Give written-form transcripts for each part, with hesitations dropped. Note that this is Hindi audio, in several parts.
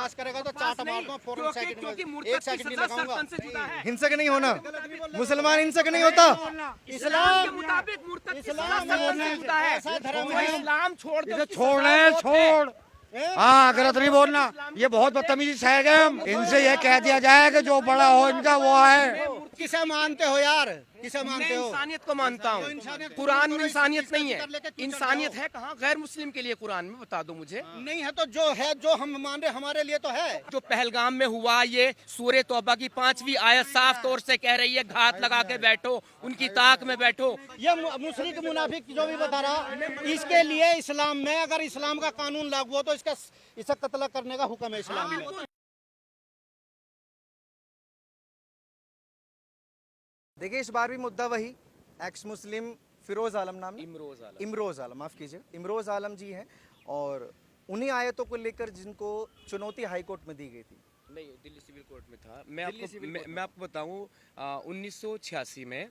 क्रॉस करेगा तो चाट मार दूं फौरन सेकंड में, क्योंकि एक मुर्तद की सेकंड नहीं सजा लगाऊंगा। सरपंच से जुदा है। हिंसक नहीं होना, मुसलमान हिंसक नहीं होता। इस्लाम के मुताबिक मुर्तद की सजा सरपंच से जुदा है। ऐसा धर्म जो है। इस्लाम छोड़ दो, इसे उसकी छोड़ना सजा है, मौत छोड़। हाँ, गलत नहीं बोलना, ये बहुत बदतमीजी से है। हम इनसे ये कह दिया जाए कि जो बड़ा हो इनका वो है। किसे मानते हो यार, किसे मैं मानते हो? इंसानियत को मानता हूँ। इंसानियत कुरान में करो, इंसानियत इसका नहीं जिक्र लेके है। क्यों चल इंसानियत रहे हो? है कहाँ? गैर मुस्लिम के लिए कुरान में बता दो मुझे। नहीं है तो जो है, जो हम मान रहे हमारे लिए तो है। जो पहलगाम में हुआ, ये सूरे तौबा की 5वीं आयत साफ तौर से कह रही है, घात लगा के बैठो, उनकी ताक में बैठो। ये मुशरिक मुनाफिक जो भी बता रहा, इसके लिए इस्लाम में अगर इस्लाम का कानून लागू हो तो इसे कत्ल करने का हुक्म है इस्लाम में। देखिए, इस बार भी मुद्दा वही, एक्स मुस्लिम फिरोज आलम नाम है, इमरोज आलम, माफ कीजिए, इमरोज आलम जी हैं, और उन्हीं आयतों को लेकर जिनको चुनौती हाई कोर्ट में दी गई थी। नहीं, दिल्ली सिविल कोर्ट में था। मैं आपको बताऊं, 1986 में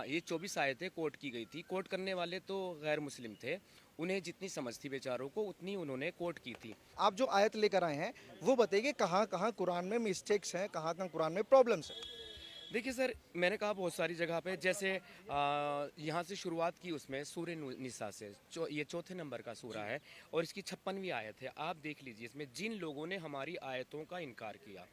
ये 24 आयतें कोर्ट की गई थी। कोर्ट करने वाले तो गैर मुस्लिम थे, उन्हें जितनी समझ थी बेचारों को उतनी उन्होंने कोर्ट की थी। आप जो आयत लेकर आए हैं वो बताइए, कहाँ कहाँ कुरान में मिस्टेक्स हैं, कहाँ कहाँ कुरान में प्रॉब्लम्स हैं। देखिए सर, मैंने कहा बहुत सारी जगह पे, जैसे यहाँ से शुरुआत की उसमें सूरे निसा से, ये चौथे नंबर का सूरा है और इसकी 56वीं आयत है। आप देख लीजिए, इसमें जिन लोगों ने हमारी आयतों का इनकार किया,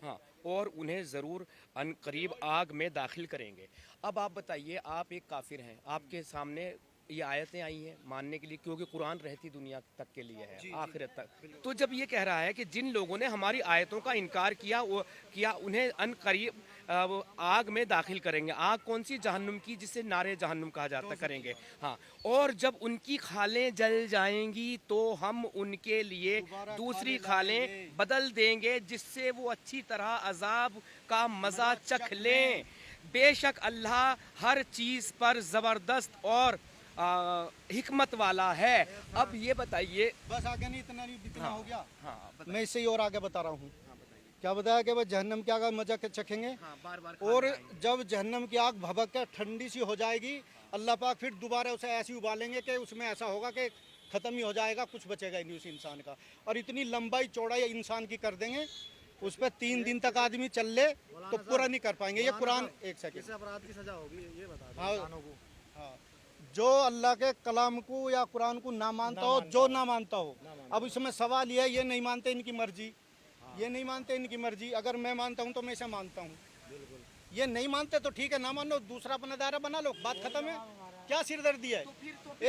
हाँ, और उन्हें ज़रूर अनकरीब आग में दाखिल करेंगे। अब आप बताइए, आप एक काफिर हैं, आपके सामने ये आयतें आई हैं मानने के लिए, क्योंकि कुरान रहती दुनिया तक के लिए है, आखिरत तक। तो जब ये कह रहा है कि जिन लोगों ने हमारी आयतों का इनकार किया, वो किया, उन्हें अनकरीब आग में दाखिल करेंगे। आग कौन सी? जहन्नुम की, जिसे नारे जहन्नुम कहा जाता, करेंगे। हाँ, और जब उनकी खालें जल जाएंगी तो हम उनके लिए दूसरी खालें बदल देंगे, जिससे वो अच्छी तरह अजाब का मज़ा चख लें। बेशक अल्लाह हर चीज़ पर ज़बरदस्त और हिकमत वाला है। अब ये बताइए, बस आगे नहीं, इतना नहीं, इतना हो गया। हाँ, मैं इससे ही और आगे बता रहा हूँ। क्या बताया कि वह जहन्नम की आग मजा के चखेंगे, बार-बार और जब जहन्नम की आग भभक के ठंडी सी हो जाएगी, अल्लाह पाक फिर दोबारा उसे ऐसी उबालेंगे कि उसमें ऐसा होगा कि ख़त्म ही हो जाएगा, कुछ बचेगा ही नहीं उस इंसान का। और इतनी लंबाई चौड़ाई इंसान की कर देंगे, उस पर 3 दिन तक आदमी चल ले तो पूरा नहीं कर पाएंगे। ये कुरान, एक सेकंड, अपराध की सजा होगी ये बता दो हाँ, इंसानों को। हाँ, जो अल्लाह के कलाम को या कुरान को ना मानता हो, जो ना मानता हो। अब इसमें सवाल ये है, ये नहीं मानते इनकी मर्जी, ये नहीं मानते इनकी मर्जी। अगर मैं मानता हूँ तो मैं इसे मानता हूँ, ये नहीं मानते तो ठीक है, ना मानो, दूसरा अपना दायरा बना लो, बात खत्म है। क्या सिरदर्दी है?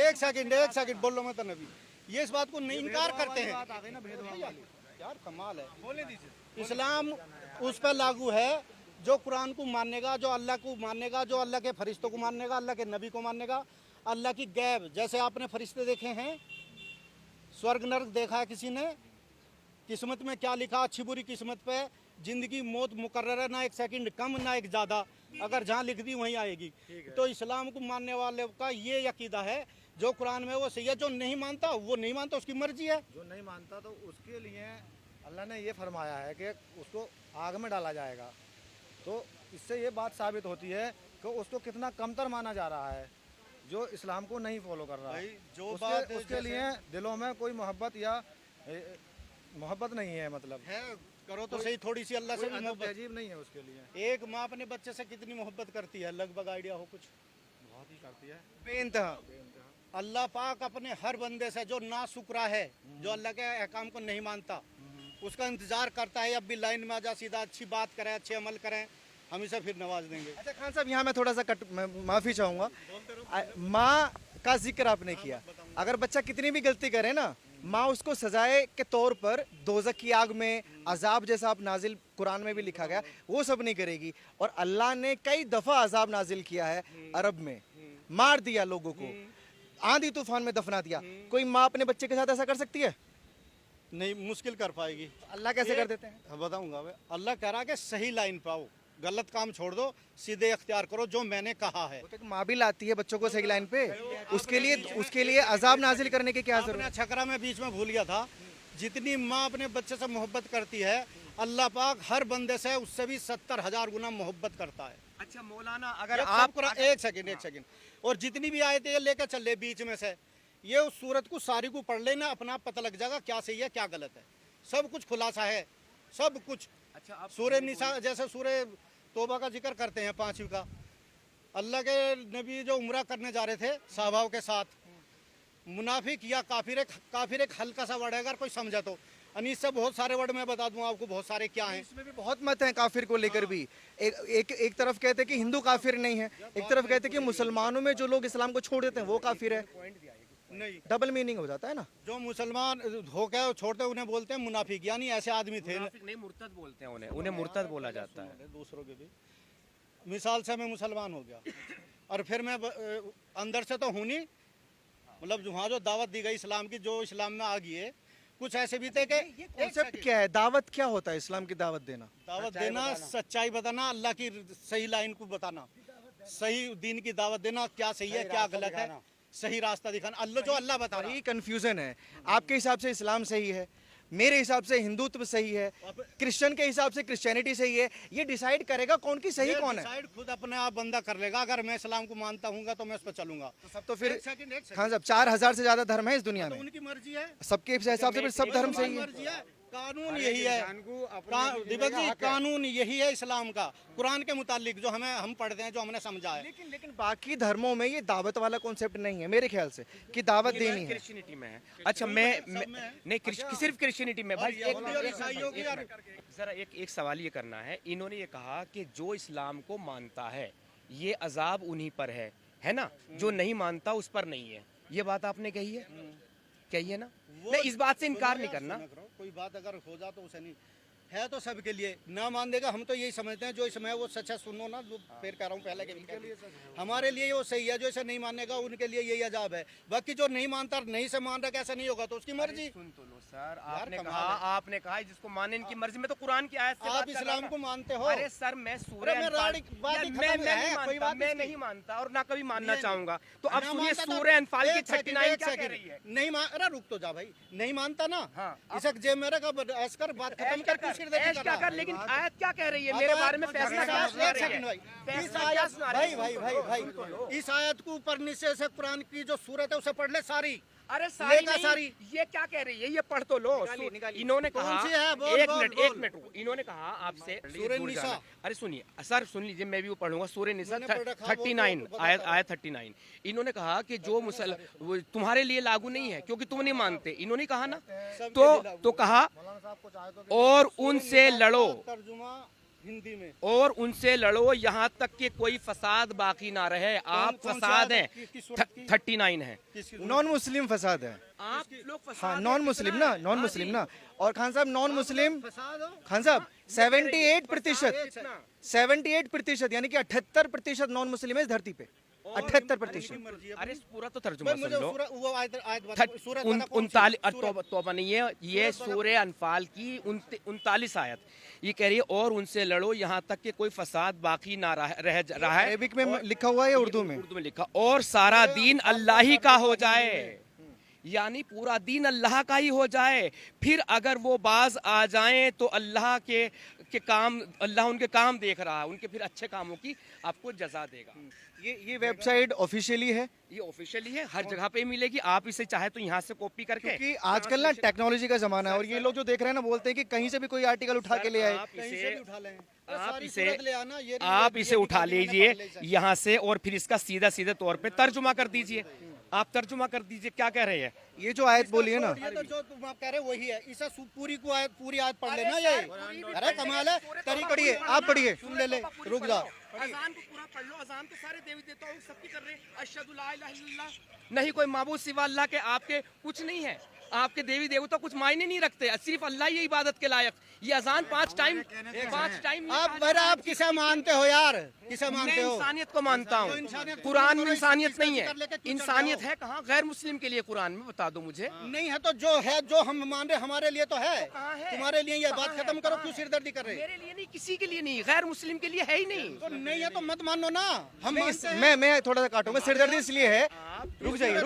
एक सेकंड बोल लो, मैं तो नबी ये इस बात को नहीं इनकार करते हैं यार, कमाल है। बोले दीजिए, इस्लाम उस पर लागू है जो कुरान को मानेगा, जो अल्लाह को मानेगा, जो अल्लाह के फरिश्तों को मानेगा, अल्लाह के नबी को मानेगा, अल्लाह की गैब, जैसे आपने फरिश्ते देखे हैं, स्वर्ग नरक देखा है किसी ने, किस्मत में क्या लिखा, अच्छी बुरी किस्मत पे जिंदगी मौत मुकर्रर है, ना एक सेकंड कम ना एक ज़्यादा, अगर जहाँ लिख दी वहीं आएगी। तो इस्लाम को मानने वाले का ये अकीदा है, जो कुरान में वो सही है, जो नहीं मानता वो नहीं मानता, उसकी मर्जी है। जो नहीं मानता तो उसके लिए अल्लाह ने ये फरमाया है कि उसको आग में डाला जाएगा। तो इससे ये बात साबित होती है कि उसको कितना कमतर माना जा रहा है, जो इस्लाम को नहीं फॉलो कर रहा है। जो उसके लिए दिलों में कोई मोहब्बत नहीं है, मतलब है, करो तो सही, थोड़ी सी अल्लाह से भी मोहब्बत। तहजीब नहीं है उसके लिए। एक माँ अपने बच्चे से कितनी मोहब्बत करती है, लगभग आइडिया हो कुछ? बहुत ही करती है। बेइंतहा। अल्लाह पाक अपने हर बंदे से जो ना शुक्रा है, जो अल्लाह के अहकाम को नहीं मानता, उसका इंतजार करता है, अब भी लाइन में आ जा, सीधा अच्छी बात करें, अच्छे अमल करें, हम इसे फिर नवाज देंगे। अच्छा खान साहब, यहाँ मैं थोड़ा सा माफ़ी चाहूँगा। माँ का जिक्र आपने किया, अगर बच्चा कितनी भी गलती करे ना, माँ उसको सजाए के तौर पर दोज़ख की आग में अजाब, जैसा आप नाजिल कुरान में भी लिखा गया, वो सब नहीं करेगी। और अल्लाह ने कई दफ़ा अजाब नाजिल किया है अरब में, मार दिया लोगों को, आंधी तूफान में दफना दिया। कोई माँ अपने बच्चे के साथ ऐसा कर सकती है? नहीं, मुश्किल कर पाएगी। अल्लाह कैसे कर देते हैं? बताऊंगा। अल्लाह कह रहा है कि सही लाइन पाओ, गलत काम छोड़ दो, सीधे अख्तियार करो जो मैंने कहा है। तो माँ भी लाती है बच्चों को सही लाइन पे, उसके लिए अजाब नाजिल करने की क्या जरूरत है? छकरा में बीच में भूल गया था, जितनी माँ अपने बच्चे से मोहब्बत करती है, अल्लाह पाक हर बंदे से उससे भी 70,000 गुना मोहब्बत करता है। अच्छा मौलाना, अगर आप एक सेकंड, और जितनी भी आयतें ये लेकर चल बीच में से, ये उस सूरत को सारी को पढ़ लेना, अपना पता लग जाएगा क्या सही है क्या गलत है। सब कुछ खुलासा है, सब कुछ। अच्छा, आप सूर्य निसा जैसे सूर्य तौबा का जिक्र करते हैं 5वीं का, अल्लाह के नबी जो उम्रा करने जा रहे थे सहाबाओं के साथ, मुनाफिक या काफिर एक हल्का सा वर्ड है अगर कोई समझा तो, अनीस से बहुत सारे वर्ड मैं बता दूं आपको, बहुत सारे क्या हैं। इसमें भी बहुत मत हैं काफिर को लेकर भी। एक तरफ कहते हैं कि हिंदू काफिर नहीं है, एक तरफ कहते हैं कि मुसलमानों में जो लोग इस्लाम को छोड़ देते हैं वो काफिर है। नहीं, डबल मीनिंग हो जाता है ना। जो मुसलमान होकर छोड़ते हैं उन्हें बोलते हैं मुनाफिक, यानी ऐसे आदमी थे। मुनाफिक नहीं, मुर्तद बोलते हैं उन्हें मुर्तद बोला जाता है। दूसरों के भी मिसाल से मैं मुसलमान हो गया और फिर मैं अंदर से तो हूँ नहीं, मतलब वहाँ जो दावत दी गई इस्लाम की, जो इस्लाम में आ गई है, कुछ ऐसे भी थे कि कॉन्सेप्ट क्या है, दावत क्या होता है, इस्लाम की दावत देना? दावत देना, सच्चाई बताना, अल्लाह की सही लाइन को बताना, सही दीन की दावत देना, क्या सही है क्या गलत है, सही रास्ता दिखाना, अल्लाह जो अल्लाह बता रहा है। ये कंफ्यूजन है। आपके हिसाब से इस्लाम सही है, मेरे हिसाब से हिंदुत्व सही है, क्रिश्चियन के हिसाब से क्रिश्चियनिटी सही है। ये डिसाइड करेगा कौन की सही कौन है। डिसाइड खुद अपने आप बंदा कर लेगा। अगर मैं इस्लाम को मानता हूँ तो मैं उस पर चलूंगा। सब तो फिर एक सेकंड, हाँ साहब, 4000 से ज्यादा धर्म है इस दुनिया तो में, उनकी मर्जी है, सबके हिसाब से फिर सब धर्म सही है। मर्जी है, कानून यही है। दीपक जी, कानून यही है इस्लाम का, कुरान के मुतालिक जो हम पढ़ते हैं, जो हमने समझा है। लेकिन बाकी धर्मों में ये दावत वाला कॉन्सेप्ट नहीं है मेरे ख्याल से, कि दावत देनी है। क्रिश्चियनिटी में है। अच्छा, मैं नहीं, सिर्फ क्रिश्चियनिटी में भाई जरा एक सवाल ये करना है। इन्होंने ये कहा कि जो इस्लाम को मानता है ये अजाब उन्हीं पर है ना, जो नहीं मानता उस पर नहीं है। ये बात आपने कही है, कही है ना? नहीं, इस बात से इनकार नहीं करना। कोई बात अगर हो जा तो उसे नहीं है, तो सबके लिए ना मान देगा। हम तो यही समझते हैं जो इसमें वो सच्चा सुनो ना, जो फिर कह रहा हूँ पहले के लिए हमारे लिए वो सही है, जो इसे नहीं मानेगा उनके लिए यही अजाब है। बाकी जो नहीं मानता, नहीं से मान रहा कैसा नहीं होगा तो उसकी मर्जी। सुन तो लो सर, आपने कहा जिसको माने इनकी मर्जी में, तो कुरान की आयत से आप इस्लाम को मानते हो? अरे सर, मैं सूर्य मैं नहीं मानता और ना कभी मानना चाहूंगा। तो अब सुनिए सूर्य अनफाल की 39 क्या कह रही है? नहीं मान, अरे रुक तो जा भाई, नहीं मानता ना, हाँ, इसे जेब में रख, अब ऐश कर, बात खत्म कर, ऐश क्या कर, लेकिन आयत क्या कह रही है मेरे बारे में? फैसला क्या सुना रही है? भाई इस आयत को ऊपर नीचे से कुरान की जो सूरत है उसे पढ़ ले सारी। अरे सारी नहीं, सारी ये क्या कह रही है? ये पढ़ तो लो। इन्होंने कहा, एक मिनट रुको। इन्होंने कहा आपसे सूरह निसा। अरे सुनिए सर, सुन लीजिए, मैं भी वो पढ़ूंगा। सूरह निसा 39 आयत 39। इन्होंने कहा कि जो तुम्हारे लिए लागू नहीं है क्योंकि तुम नहीं मानते। इन्होंने कहा ना, तो कहा और उनसे लड़ो, तर्जुमा हिंदी में, और उनसे लड़ो यहाँ तक कि कोई फसाद बाकी ना रहे। आप फसाद हैं, 39 है, नॉन मुस्लिम फसाद है। आप लोग हाँ, फसाद नॉन मुस्लिम ना, नॉन मुस्लिम ना। और खान साहब नॉन मुस्लिम, खान साहब 78% यानी कि 78% नॉन मुस्लिम है इस धरती पे, 78%। अरे पूरा तो तर्जुमा सुन लो। वो आयत 39 तौबा नहीं है, ये सूरह अनफाल की 39 आयत। ये कह रही है और उनसे लड़ो यहाँ तक कि कोई फसाद बाकी ना रह रहा है। अरबिक में लिखा हुआ है या उर्दू में? उर्दू में लिखा। और सारा दीन अल्लाह ही का हो जाए, यानी पूरा दीन अल्लाह का ही हो जाए। फिर अगर वो बाज आ जाएं तो अल्लाह के काम, अल्लाह उनके काम देख रहा है, उनके फिर अच्छे कामों की आपको जजा देगा। ये वेबसाइट ऑफिशियली है, ये ऑफिशियली है, हर जगह पे मिलेगी। आप इसे चाहे तो यहाँ से कॉपी करके, क्योंकि आजकल ना टेक्नोलॉजी का जमाना है और ये लोग जो देख रहे हैं ना बोलते हैं कि कहीं से भी कोई आर्टिकल उठा के ले आए। आप इसे उठा लीजिए यहाँ से और फिर इसका सीधे तौर पे तर्जुमा कर दीजिए। आप तर्जुमा कर दीजिए, क्या कह रहे हैं? ये जो आयत बोली है ना, ये तो जो तुम आप कह रहे हो वही है। इसे पूरी आयत पढ़ लेना। ये अरे कमाल है, तरी पढ़िए, आप पढ़िए, सुन ले, रुक जा। अजान को पूरा पढ़ लो। अजान तो सारे देवी देवताओं सबकी कर रहे हैं। अशहदु ला इलाहा इल्लल्लाह, नहीं कोई माबूद सिवा अल्लाह के, आपके कुछ नहीं है, आपके देवी देवता कुछ मायने नहीं रखते, सिर्फ अल्लाह ही इबादत के लायक। ये अजान 5 टाइम आप किसे मानते हो यार? किसे मानते हो? इंसानियत को मानता हूँ। कुरान में इंसानियत नहीं है। इंसानियत है कहाँ? गैर मुस्लिम के लिए कुरान में बता दो मुझे। नहीं है तो जो है, जो हम मान रहे हमारे लिए तो है। तुम्हारे लिए ये बात खत्म करो, क्यों सिरदर्दी कर रहे? मेरे लिए नहीं, किसी के लिए नहीं, गैर मुस्लिम के लिए है ही नहीं। तो नहीं है तो मत मानो ना। हम मैं थोड़ा सा काटूंगा। सिरदर्दी इसलिए है, रुक जाइए।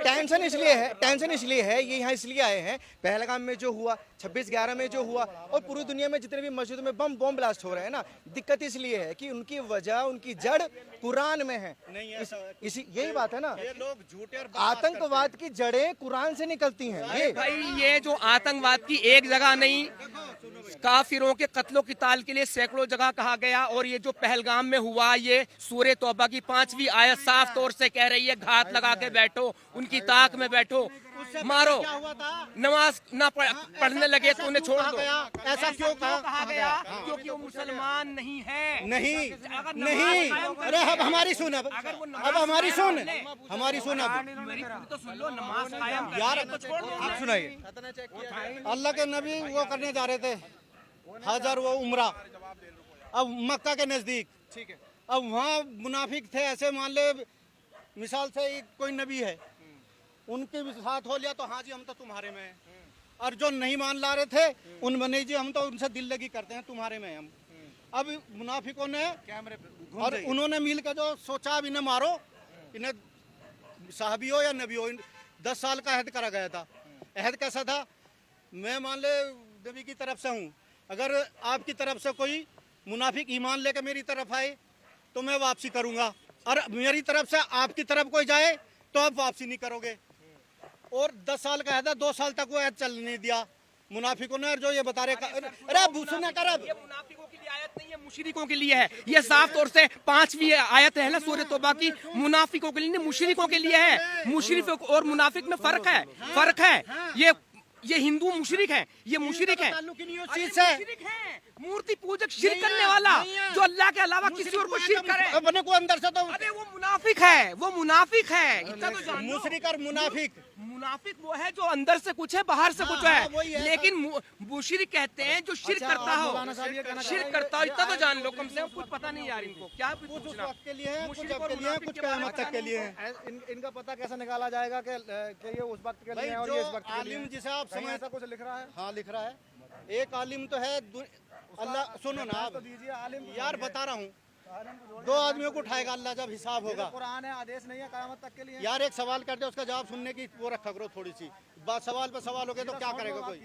टेंशन इसलिए है, ये यहाँ इसलिए आए हैं, पहलगाम में जो हुआ, 26/11 में जो हुआ, और पूरी दुनिया में जितने भी मस्जिदों में बम ब्लास्ट हो रहे हैं ना, दिक्कत इसलिए है कि उनकी वजह, उनकी जड़ कुरान में है। यही बात है ना। ये लोग झूठे और आतंकवाद की जड़ें कुरान से निकलती हैं। अरे भाई ये जो आतंकवाद की एक जगह नहीं, काफिरों के कत्लो किताल के लिए सैकड़ों जगह कहा गया। और ये जो पहलगाम में हुआ, ये सूरह तौबा की 5वीं आयत साफ तौर से कह रही है, घात लगा के बैठो, उनकी ताक में बैठो, मारो। नमाज ना पढ़ने लगे तो उन्हें छोड़ दो। ऐसा क्यों कहा गया? क्योंकि वो मुसलमान नहीं है। नहीं नहीं, अरे अब हमारी सुन, अब हमारी सुन, हमारी सुन। अब मेरी तो सुन लो, नमाज कायम यार तो छोड़ दो। आप सुनाइए। अल्लाह के नबी वो करने जा रहे थे हजर, वो उम्रा, अब मक्का के नजदीक। ठीक है। अब वहाँ मुनाफिक थे, ऐसे मान ले मिसाल से कोई नबी है, उनके भी साथ हो लिया तो हाँ जी हम तो तुम्हारे में हैं। और जो नहीं मान ला रहे थे उनमें नहीं जी हम तो उनसे दिल लगी करते हैं, तुम्हारे में हम। अब मुनाफिकों ने कैमरे पे और उन्होंने मिल के जो सोचा अब इन्हें मारो, इन्हें साहबी हो या नबी हो, 10 साल का अहद करा गया था। अहद कैसा था? मैं मान ले नबी की तरफ से हूँ, अगर आपकी तरफ से कोई मुनाफिक ईमान लेकर मेरी तरफ आए तो मैं वापसी करूँगा, और मेरी तरफ से आपकी तरफ कोई जाए तो आप वापसी नहीं करोगे। और 10 साल का अहद है, 2 साल तक वो अहद चल नहीं दिया मुनाफिकों ने। और जो ये बता रहे, अरे सुना कर, अब ये मुनाफिकों के लिए आयत नहीं है, मुशरिकों के लिए है। ये साफ तौर से 5वीं आयत है ना सूरह तौबा की, मुनाफिकों के लिए नहीं, मुशरिकों के लिए है। मुशरिक और मुनाफिक में फर्क है, फर्क है। ये हिंदू मुशरिक है, ये मुशरिक है, चीज से मूर्ति पूजक, शिरक करने वाला जो अल्लाह के अलावा किसी और को शिरक करे। अपने को अंदर से तो अरे वो मुनाफिक है, वो मुनाफिक है, इतना तो जान लो। मुशरिक और मुनाफिक, मुनाफिक वो है जो अंदर से कुछ है, बाहर से कुछ है। लेकिन मुशरिक कहते हैं जो शिरक करता हो, शिरक करता हो, इतना तो जान लो। कम से कम कुछ पता नहीं यार इनको, क्या कुछ उस वक्त के लिए है, कुछ अब के लिए है, कुछ क़यामत तक के लिए है। इनका पता कैसे निकाला जाएगा कि ये उस वक्त के लिए है और जो ये इस वक्त के लिए आलिम है? जिसे आप कहीं समझ, ऐसा कुछ लिख रहा है? हाँ लिख रहा है, एक आलिम तो है अल्लाह, सुनो ना आप, तो दीजिए आलिम को, यार बता रहा हूँ, आलिम को जोड़िए। 2 आदमियों को उठाएगा अल्लाह जब हिसाब ये होगा। तो कुरान है, आदेश नहीं है, क़यामत तक के लिए है। यार एक सवाल कर दे, उसका जवाब सुनने की वो रखा करो थोड़ी सी बात। सवाल पे सवाल हो गए तो क्या करेगा कोई?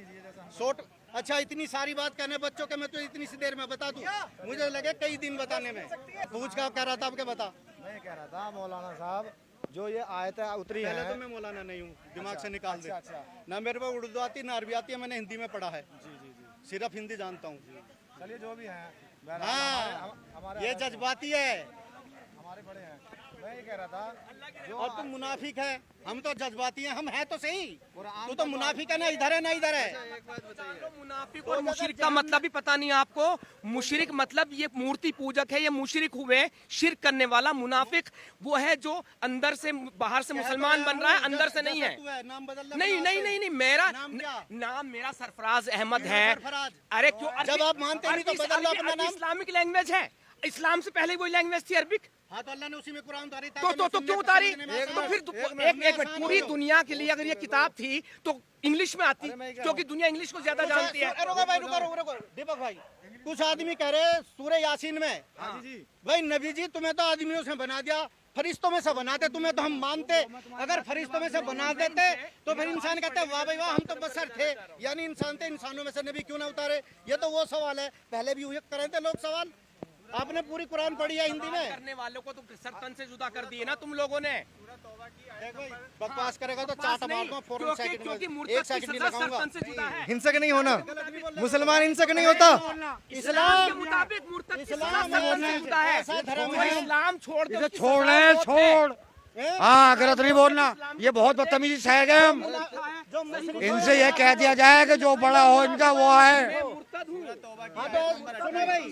शॉर्ट, अच्छा इतनी सारी बात कहने बच्चों के, मैं तो इतनी सी देर में बता दूं, मुझे लगे कई दिन बताने में। पूछ का कह रहा था, आपके बता। मैं ये कह रहा था मौलाना साहब, जो ये आयत उतरी पहले है, तो मैं मौलाना नहीं हूँ, दिमाग से निकाल दे। अच्छा। ना मेरे को उर्दू आती ना अरबी आती है, मैंने हिंदी में पढ़ा है, सिर्फ हिंदी जानता हूँ। चलिए जो भी है, हाँ, हमारे ये जज्बाती है हमारे बड़े हैं। मैं ये कह रहा था जो और तुम मुनाफिक है, हम तो जज्बाती हैं, हम हैं तो सही। कुरान तू तो मुनाफिक है ना, इधर है ना इधर है। मुनाफिक और मुशरिक का मतलब भी पता नहीं आपको। मुशरिक मतलब ये मूर्ति पूजक है, ये मुशरिक हुए, शिरक करने वाला। मुनाफिक वो है जो अंदर से, बाहर से मुसलमान बन रहा है, अंदर से नहीं है। नाम बदल नहीं नहीं नहीं नहीं, मेरा नाम क्या? नाम मेरा सरफराज अहमद है। सरफराज। अरे क्यों? जब आप मानते नहीं तो बदल लो अपना नाम। इस्लामिक लैंग्वेज है, इस्लाम से पहले वही लैंग्वेज थी अरबिक। हाँ तो अल्लाह ने उसी में कुरान उतारी था। तो क्यों उतारी? तो फिर एक मिनट, पूरी दुनिया के लिए अगर ये किताब थी तो इंग्लिश में आती, क्योंकि दुनिया इंग्लिश को ज्यादा जानती है। रुको भाई, रुको दीपक भाई, कुछ आदमी कह रहे सूरह यासीन में, भाई नबी जी तुम्हें तो आदमियों से बना दिया, फरिश्तों में से बनाते, तुम्हें तो हम मानते। अगर फरिश्तों में से बना देते तो फिर इंसान कहते हैं वाह भाई वाह, हम तो बशर थे, यानी इंसान थे, इंसानों में से नबी क्यों ना उतारे? ये तो वो सवाल है, पहले भी हुए करे थे लोग सवाल। आपने पूरी कुरान पढ़ी है हिंदी में? करने वालों को तो सर तन से जुदा कर दिए ना तुम लोगों ने। बकवास करेगा तो चाट मार दूं फौरन, सेकंड में, क्योंकि 1 सेकंड नहीं लगाऊंगा। से जुदा है। हिंसक नहीं होना, मुसलमान हिंसक नहीं होता। इस्लाम के मुताबिक मुर्तद इस्लाम से जुदा है। ऐसा धर्म जो है। इस्लाम छोड़ दो, इसे उसकी छोड़ सजा रहे हैं, मौत छोड़। हैं? हाँ गलत नहीं बोलना, ये बहुत बदतमीजी से है। हम जो मुस्लिम इनसे ये कह दिया जाए कि जो बड़ा हो इनका वो है। मैं मुर्तद हूँ। हाँ तो सुनो भाई,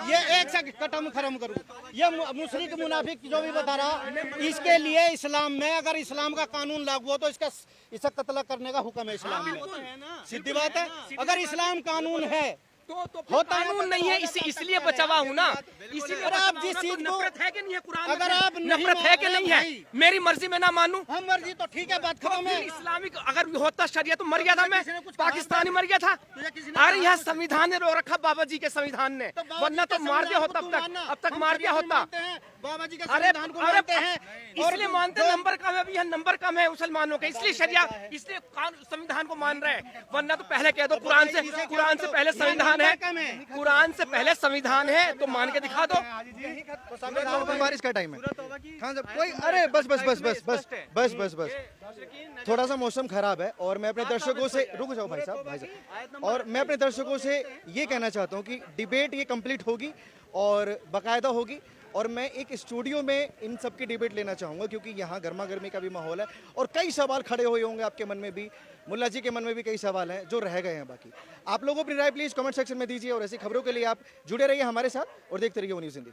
ये एक सेकंड कटम खरम करूँ, ये मुशरिक मुनाफिक जो भी बता रहा, इसके लिए इस्लाम में अगर इस्लाम का कानून लागू हो तो इसे कत्ल करने का हुक्म है इस्लाम में। सीधी बात है, अगर इस्लाम कानून है तो होता है, कानून नहीं है, इसलिए बचा हुआ हूँ ना। इसीलिए अगर आप जिस तो चीज को- नफरत है कि नहीं है कुरान में? अगर आप नहीं नफरत है कि मान- नहीं है? भाई। मेरी मर्जी में ना मानूं हम मर्जी तो ठीक है, बात खत्म फिर है। इस्लामिक अगर होता शरिया तो मर गया था मैं, किसी ने कुछ कहा पाकिस्तानी मर गया था। तुझे किसी ने अरे कहा यहाँ था? संविधान ने रो रखा, बाबा जी के संविधान ने, तो बाबा वरना जी तो के मार दिया संविधान होता को अब तू तक, मानना। अब तक हम मार सभी दिया को होता। मानते हैं। बाबा जी का अरे संविधान को मानते हैं इसलिए मानते हैं, नंबर कम है अभी, यहाँ नंबर कम है मुसलमानों के, इसलिए शरिया, इसलिए संविधान को मान रहे हैं। वरना तो पहले कह दो कुरान से पहले संविधान है, कुरान से पहले संविधान है, तो मान के दिखा दो। तो संविधान पर बारिश का टाइम है। हाँ जब कोई अरे बस बस बस बस बस बस बस बस थोड़ा सा मौसम खराब है और मैं अपने दर्शकों से रुक जाओ भाई साहब, और मैं अपने दर्शकों से ये कहना चाहता हूँ कि डिबेट ये कंप्लीट होगी और बाकायदा होगी, और मैं एक स्टूडियो में इन सब की डिबेट लेना चाहूँगा क्योंकि यहाँ गर्मा गर्मी का भी माहौल है और कई सवाल खड़े हुए होंगे आपके मन में भी, मुल्ला जी के मन में भी कई सवाल हैं जो रह गए हैं बाकी। आप लोगों अपनी राय प्लीज़ कमेंट सेक्शन में दीजिए और ऐसी खबरों के लिए आप जुड़े रहिए हमारे साथ और देखते रहिए वो न्यूज़ हिंदी।